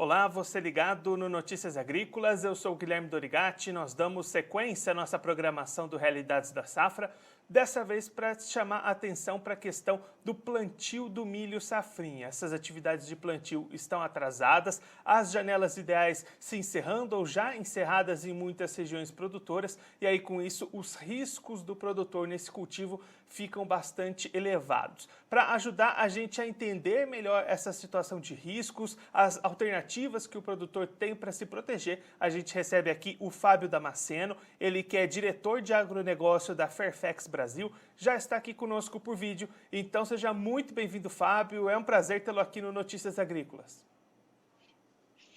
Olá, você ligado no Notícias Agrícolas, eu sou o Guilherme Dorigatti, nós damos sequência à nossa programação do Realidades da Safra, dessa vez para chamar a atenção para a questão do plantio do milho safrinha. Essas atividades de plantio estão atrasadas, as janelas ideais se encerrando ou já encerradas em muitas regiões produtoras, e aí com isso os riscos do produtor nesse cultivo ficam bastante elevados. Para ajudar a gente a entender melhor essa situação de riscos, as alternativas que o produtor tem para se proteger, a gente recebe aqui o Fábio Damasceno, ele que é diretor de agronegócio da Fairfax Brasil, já está aqui conosco por vídeo, então seja muito bem-vindo, Fábio, é um prazer tê-lo aqui no Notícias Agrícolas.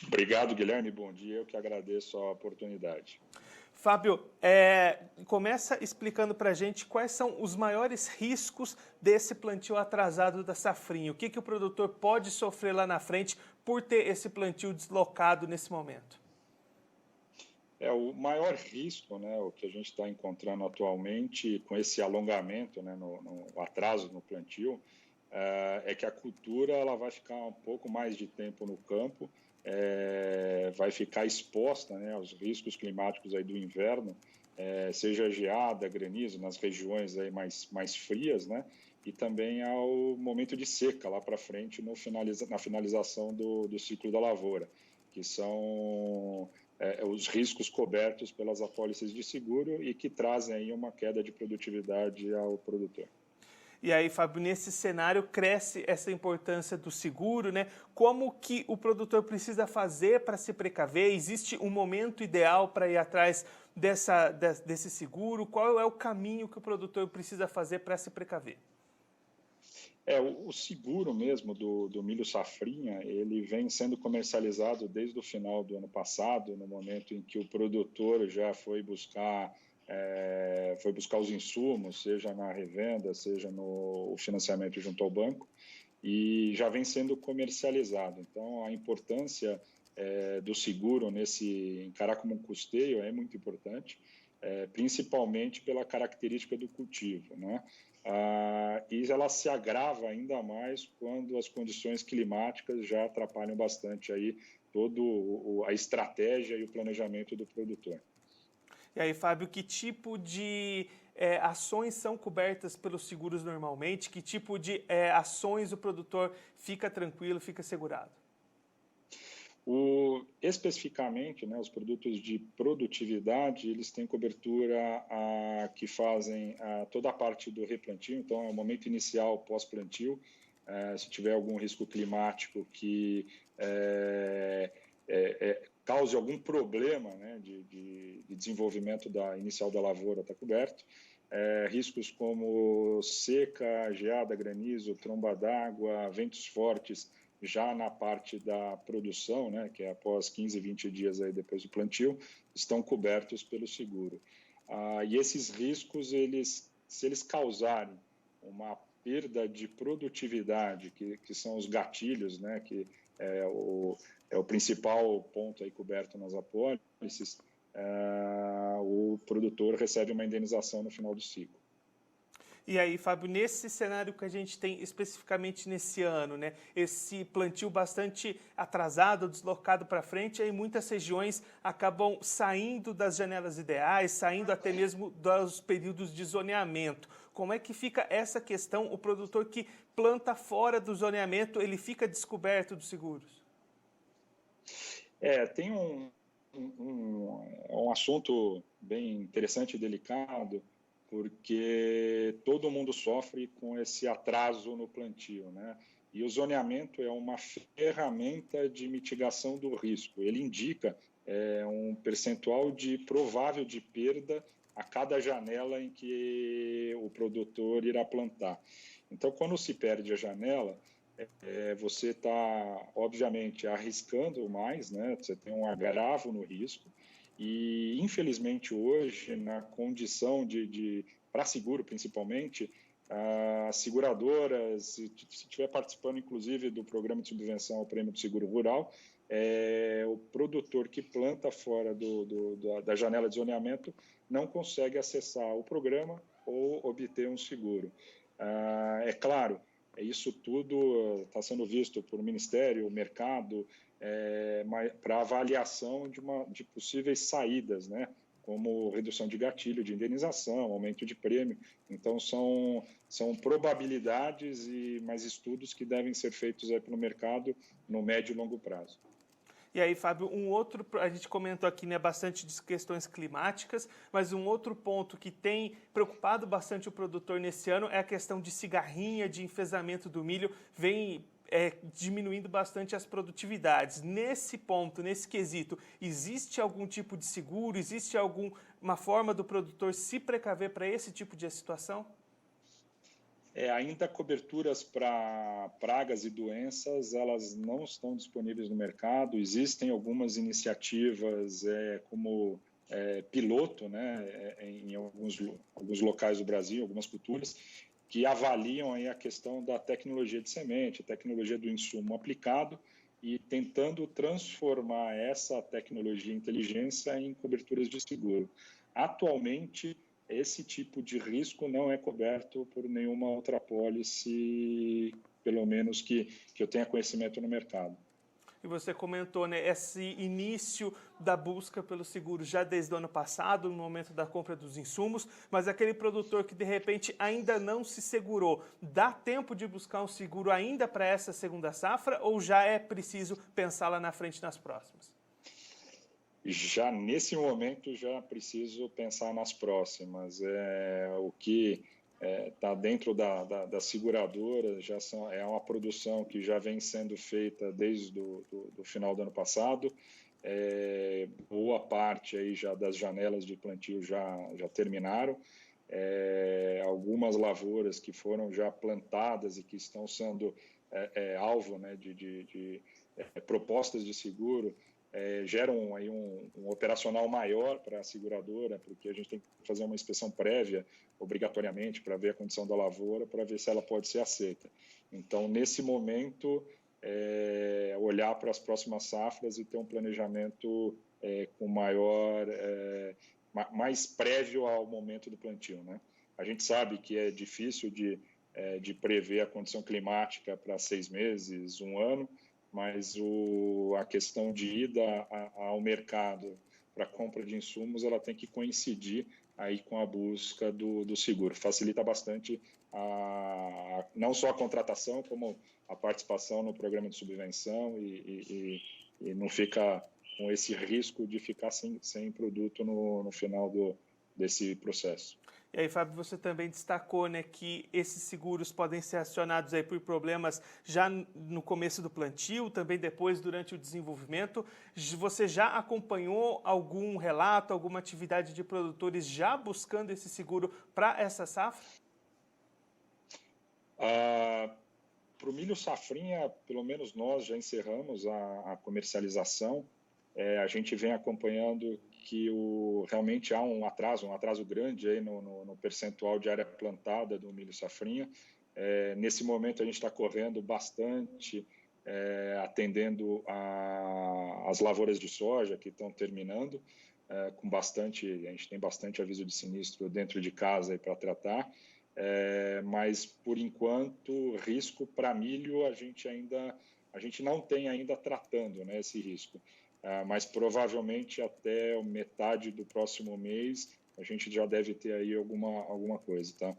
Obrigado, Guilherme, bom dia, eu que agradeço a oportunidade. Fábio, começa explicando para a gente quais são os maiores riscos desse plantio atrasado da safrinha. O que o produtor pode sofrer lá na frente por ter esse plantio deslocado nesse momento? O maior risco, né, o que a gente está encontrando atualmente com esse alongamento, né, no atraso no plantio, é que a cultura ela vai ficar um pouco mais de tempo no campo, vai ficar exposta, né, aos riscos climáticos aí do inverno, seja geada, granizo nas regiões aí mais frias, né, e também ao momento de seca lá para frente na finalização do ciclo da lavoura, que são os riscos cobertos pelas apólices de seguro e que trazem aí uma queda de produtividade ao produtor. E aí, Fábio, nesse cenário cresce essa importância do seguro, né? Como que o produtor precisa fazer para se precaver? Existe um momento ideal para ir atrás desse seguro? Qual é o caminho que o produtor precisa fazer para se precaver? O seguro mesmo do milho safrinha, ele vem sendo comercializado desde o final do ano passado, no momento em que o produtor já foi buscar os insumos, seja na revenda, seja no financiamento junto ao banco, e já vem sendo comercializado. Então, a importância do seguro encarar como um custeio é muito importante, principalmente pela característica do cultivo, né? E ela se agrava ainda mais quando as condições climáticas já atrapalham bastante aí toda a estratégia e o planejamento do produtor. E aí, Fábio, que tipo de ações são cobertas pelos seguros normalmente? Que tipo de ações o produtor fica tranquilo, fica segurado? Especificamente, né, os produtos de produtividade, eles têm cobertura que fazem toda a parte do replantio, então é o momento inicial pós-plantio, se tiver algum risco climático que cause algum problema, né, de desenvolvimento inicial da lavoura, está coberto. Riscos como seca, geada, granizo, tromba d'água, ventos fortes, já na parte da produção, né, que é após 15, 20 dias aí depois do plantio, estão cobertos pelo seguro. E esses riscos, se eles causarem uma perda de produtividade, que são os gatilhos, né, que é o principal ponto aí coberto nas apólices, o produtor recebe uma indenização no final do ciclo. E aí, Fábio, nesse cenário que a gente tem especificamente nesse ano, né, esse plantio bastante atrasado, deslocado para frente, aí muitas regiões acabam saindo das janelas ideais, saindo até mesmo dos períodos de zoneamento. Como é que fica essa questão? O produtor que planta fora do zoneamento, ele fica descoberto dos seguros? Tem um assunto bem interessante e delicado, porque todo mundo sofre com esse atraso no plantio, né? E o zoneamento é uma ferramenta de mitigação do risco. Ele indica um percentual de provável de perda a cada janela em que o produtor irá plantar. Então, quando se perde a janela, você está, obviamente, arriscando mais, né? Você tem um agravo no risco. E, infelizmente, hoje, na condição para seguro, principalmente, as seguradoras, se estiver participando, inclusive, do programa de subvenção ao prêmio do seguro rural, o produtor que planta fora da janela de zoneamento não consegue acessar o programa ou obter um seguro. É claro, isso tudo está sendo visto por Ministério, mercado, para avaliação de possíveis saídas, né? Como redução de gatilho, de indenização, aumento de prêmio. Então, são probabilidades e mais estudos que devem ser feitos aí pelo mercado no médio e longo prazo. E aí, Fábio, a gente comentou aqui, né, bastante de questões climáticas, mas um outro ponto que tem preocupado bastante o produtor nesse ano é a questão de cigarrinha, de enfesamento do milho, vem diminuindo bastante as produtividades. Nesse ponto, nesse quesito, existe algum tipo de seguro, existe alguma forma do produtor se precaver para esse tipo de situação? Ainda coberturas para pragas e doenças, elas não estão disponíveis no mercado. Existem algumas iniciativas como piloto, né, em alguns locais do Brasil, algumas culturas, que avaliam aí a questão da tecnologia de semente, a tecnologia do insumo aplicado e tentando transformar essa tecnologia e inteligência em coberturas de seguro. Atualmente, esse tipo de risco não é coberto por nenhuma outra apólice, pelo menos que eu tenha conhecimento no mercado. E você comentou, né, esse início da busca pelo seguro já desde o ano passado, no momento da compra dos insumos, mas aquele produtor que de repente ainda não se segurou, dá tempo de buscar um seguro ainda para essa segunda safra ou já é preciso pensar lá na frente nas próximas? Já nesse momento já preciso pensar nas próximas. O que está dentro da seguradora é uma produção que já vem sendo feita desde do final do ano passado. Boa parte aí já das janelas de plantio já terminaram. Algumas lavouras que foram já plantadas e que estão sendo alvo, né, de propostas de seguro, geram aí um operacional maior para a seguradora, porque a gente tem que fazer uma inspeção prévia, obrigatoriamente, para ver a condição da lavoura, para ver se ela pode ser aceita. Então, nesse momento, olhar para as próximas safras e ter um planejamento com mais prévio ao momento do plantio, né? A gente sabe que é difícil de prever a condição climática para 6 meses, 1 ano, mas a questão de ida ao mercado para compra de insumos, ela tem que coincidir aí com a busca do seguro. Facilita bastante não só a contratação, como a participação no programa de subvenção e não fica com esse risco de ficar sem produto no final desse processo. E aí, Fábio, você também destacou, né, que esses seguros podem ser acionados aí por problemas já no começo do plantio, também depois, durante o desenvolvimento. Você já acompanhou algum relato, alguma atividade de produtores já buscando esse seguro para essa safra? Para o milho safrinha, pelo menos nós já encerramos a comercialização. A gente vem acompanhando que realmente há um atraso grande aí no percentual de área plantada do milho safrinha. Nesse momento a gente está correndo bastante, atendendo as lavouras de soja que estão terminando, a gente tem bastante aviso de sinistro dentro de casa para tratar, mas por enquanto risco para milho a gente não tem ainda tratando, né, esse risco. Mas provavelmente até metade do próximo mês a gente já deve ter aí alguma coisa, tá?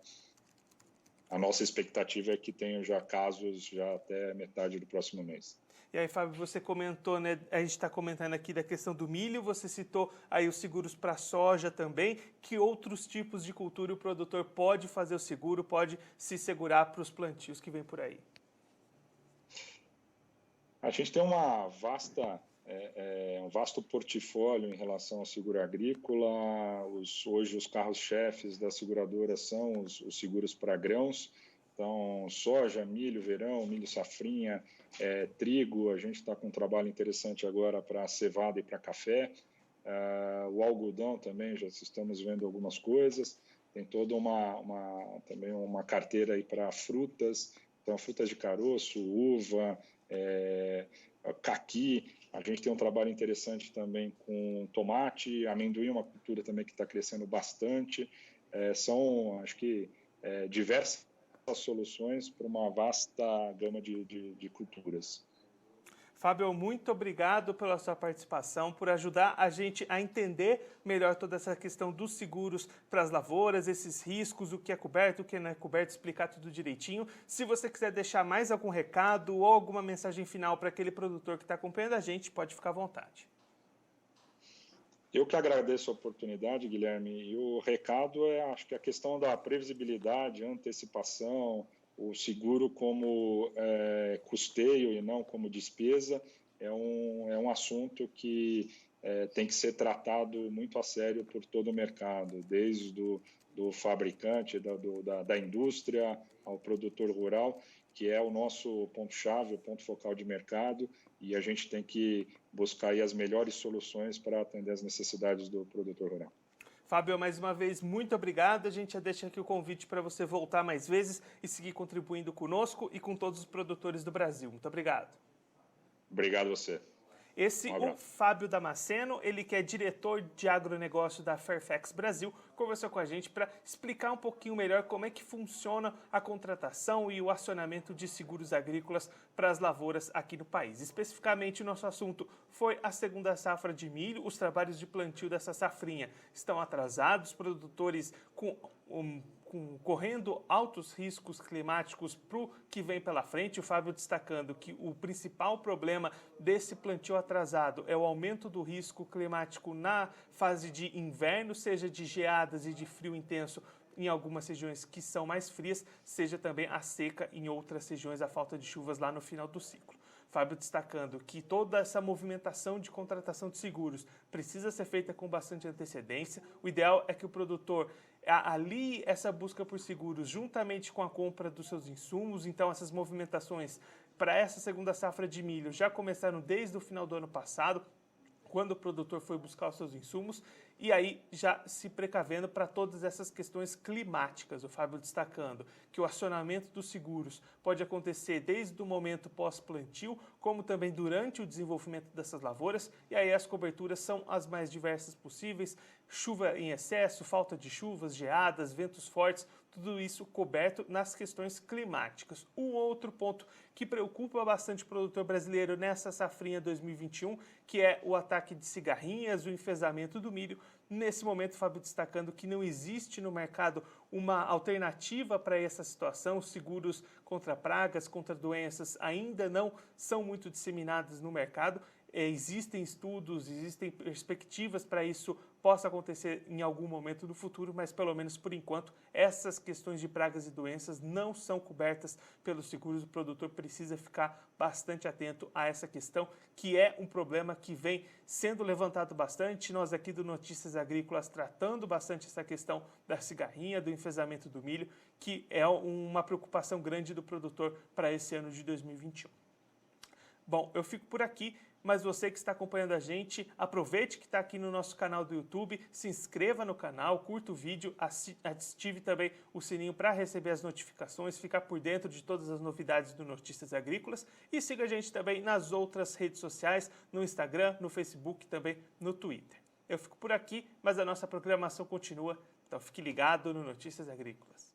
A nossa expectativa é que tenham já casos já até metade do próximo mês. E aí, Fábio, você comentou, né? A gente está comentando aqui da questão do milho, você citou aí os seguros para soja também. Que outros tipos de cultura o produtor pode fazer o seguro, pode se segurar para os plantios que vem por aí? A gente tem um vasto portfólio em relação ao seguro agrícola. Hoje os carros-chefes da seguradora são os seguros para grãos. Então, soja, milho, verão, milho safrinha, trigo. A gente está com um trabalho interessante agora para cevada e para café. O algodão também, já estamos vendo algumas coisas. Tem toda também uma carteira aí para frutas. Então, frutas de caroço, uva, caqui. A gente tem um trabalho interessante também com tomate, amendoim, uma cultura também que está crescendo bastante. São, acho que, diversas soluções para uma vasta gama de culturas. Fábio, muito obrigado pela sua participação, por ajudar a gente a entender melhor toda essa questão dos seguros para as lavouras, esses riscos, o que é coberto, o que não é coberto, explicar tudo direitinho. Se você quiser deixar mais algum recado ou alguma mensagem final para aquele produtor que está acompanhando a gente, pode ficar à vontade. Eu que agradeço a oportunidade, Guilherme, e o recado acho que a questão da previsibilidade, antecipação, o seguro como custeio e não como despesa, é um assunto que tem que ser tratado muito a sério por todo o mercado, desde do fabricante, da indústria ao produtor rural, que é o nosso ponto-chave, o ponto focal de mercado, e a gente tem que buscar aí as melhores soluções para atender as necessidades do produtor rural. Fábio, mais uma vez, muito obrigado. A gente já deixa aqui o convite para você voltar mais vezes e seguir contribuindo conosco e com todos os produtores do Brasil. Muito obrigado. Obrigado a você. Esse é o Fábio Damasceno, ele que é diretor de agronegócio da Fairfax Brasil, conversou com a gente para explicar um pouquinho melhor como é que funciona a contratação e o acionamento de seguros agrícolas para as lavouras aqui no país. Especificamente, o nosso assunto foi a segunda safra de milho. Os trabalhos de plantio dessa safrinha estão atrasados, produtores correndo altos riscos climáticos para o que vem pela frente. O Fábio destacando que o principal problema desse plantio atrasado é o aumento do risco climático na fase de inverno, seja de geadas e de frio intenso em algumas regiões que são mais frias, seja também a seca em outras regiões, a falta de chuvas lá no final do ciclo. Fábio destacando que toda essa movimentação de contratação de seguros precisa ser feita com bastante antecedência. O ideal é que o produtor alie essa busca por seguros juntamente com a compra dos seus insumos. Então, essas movimentações para essa segunda safra de milho já começaram desde o final do ano passado, quando o produtor foi buscar os seus insumos, e aí já se precavendo para todas essas questões climáticas. O Fábio destacando que o acionamento dos seguros pode acontecer desde o momento pós-plantio, como também durante o desenvolvimento dessas lavouras, e aí as coberturas são as mais diversas possíveis: chuva em excesso, falta de chuvas, geadas, ventos fortes, tudo isso coberto nas questões climáticas. Um outro ponto que preocupa bastante o produtor brasileiro nessa safrinha 2021, que é o ataque de cigarrinhas, o enfezamento do milho. Nesse momento, Fábio destacando que não existe no mercado uma alternativa para essa situação. Os seguros contra pragas, contra doenças ainda não são muito disseminados no mercado. Existem estudos, existem perspectivas para isso possa acontecer em algum momento do futuro, mas pelo menos por enquanto essas questões de pragas e doenças não são cobertas pelos seguros. O produtor precisa ficar bastante atento a essa questão, que é um problema que vem sendo levantado bastante. Nós aqui do Notícias Agrícolas tratando bastante essa questão da cigarrinha, do enfezamento do milho, que é uma preocupação grande do produtor para esse ano de 2021. Bom, eu fico por aqui, mas você que está acompanhando a gente, aproveite que está aqui no nosso canal do YouTube, se inscreva no canal, curta o vídeo, ative também o sininho para receber as notificações, ficar por dentro de todas as novidades do Notícias Agrícolas, e siga a gente também nas outras redes sociais, no Instagram, no Facebook e também no Twitter. Eu fico por aqui, mas a nossa programação continua, então fique ligado no Notícias Agrícolas.